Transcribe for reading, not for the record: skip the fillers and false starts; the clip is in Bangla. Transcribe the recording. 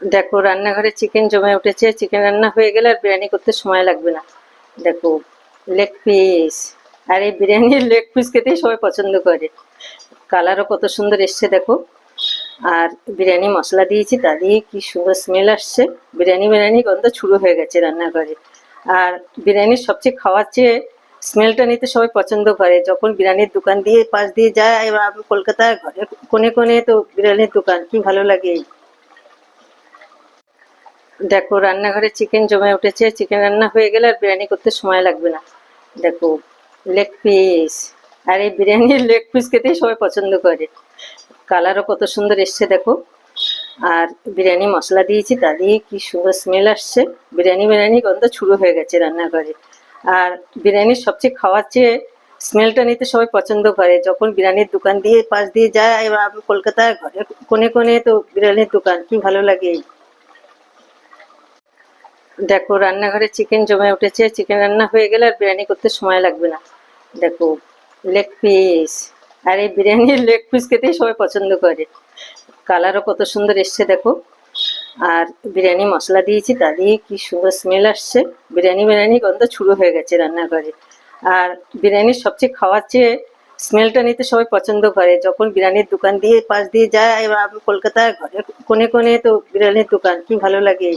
দেখো রান্নাঘরে চিকেন জমে উঠেছে। চিকেন রান্না হয়ে গেলে আর বিরিয়ানি করতে সময় লাগবে না। দেখো লেগ পিস। আর এই বিরিয়ানির লেগ পিস খেতেই সবাই পছন্দ করে। কালারও কত সুন্দর এসছে দেখো। আর বিরিয়ানি মশলা দিয়েছি, তা দিয়ে কি সুন্দর স্মেল আসছে। বিরিয়ানি বিরিয়ানি গন্ধ শুরু হয়ে গেছে রান্নাঘরে। আর বিরিয়ানির সবচেয়ে খাওয়ার চেয়ে স্মেলটা নিতে সবাই পছন্দ করে। যখন বিরিয়ানির দোকান দিয়ে পাশ দিয়ে যায়, এবার আমি কলকাতায় ঘরে কোণে কোণে তো বিরিয়ানির দোকান, কি ভালো লাগে। দেখো রান্নাঘরে চিকেন জমে উঠেছে। চিকেন রান্না হয়ে গেলে আর বিরিয়ানি করতে সময় লাগবে না। দেখো লেগ পিস। আর এই বিরিয়ানির লেগ পিস খেতেই সবাই পছন্দ করে। কালারও কত সুন্দর এসছে দেখো। আর বিরিয়ানি মশলা দিয়েছি, তা দিয়ে কি সুন্দর স্মেল আসছে। বিরিয়ানি বিরিয়ানি গন্ধ শুরু হয়ে গেছে রান্নাঘরে। আর বিরিয়ানির সবচেয়ে খাওয়ার চেয়ে স্মেলটা নিতে সবাই পছন্দ করে। যখন বিরিয়ানির দোকান দিয়ে পাশ দিয়ে যায়, এবার আমি কলকাতায় ঘরে কোণে কোণে তো বিরিয়ানির দোকান, কি ভালো লাগে। দেখো রান্নাঘরে চিকেন জমে উঠেছে। চিকেন রান্না হয়ে গেলে আর বিরিয়ানি করতে সময় লাগবে না। দেখো লেগ পিস। আর এই বিরিয়ানির লেগ পিস খেতেই সবাই পছন্দ করে। কালারও কত সুন্দর এসছে দেখো। আর বিরিয়ানি মশলা দিয়েছি, তা দিয়ে কি সুন্দর স্মেল আসছে। বিরিয়ানি বিরিয়ানি গন্ধ শুরু হয়ে গেছে রান্নাঘরে। আর বিরিয়ানির সবচেয়ে খাওয়ার চেয়ে স্মেলটা নিতে সবাই পছন্দ করে। যখন বিরিয়ানির দোকান দিয়ে পাশ দিয়ে যায়, এবার আমি কলকাতায় ঘরে কোণে কোণে তো বিরিয়ানির দোকান, কি ভালো লাগে। দেখো রান্নাঘরে চিকেন জমে উঠেছে। চিকেন রান্না হয়ে গেলে আর বিরিয়ানি করতে সময় লাগবে না। দেখো লেগ পিস। আর এই বিরিয়ানির লেগ পিস খেতেই সবাই পছন্দ করে। কালারও কত সুন্দর এসছে দেখো। আর বিরিয়ানি মশলা দিয়েছি, তা দিয়ে কি সুন্দর স্মেল আসছে। বিরিয়ানি বিরিয়ানি গন্ধ শুরু হয়ে গেছে রান্নাঘরে। আর বিরিয়ানির সবচেয়ে খাওয়ার চেয়ে স্মেলটা নিতে সবাই পছন্দ করে। যখন বিরিয়ানির দোকান দিয়ে পাশ দিয়ে যায়, এবার আমি কলকাতায় ঘরে কোণে কোণে তো বিরিয়ানির দোকান, কি ভালো লাগে।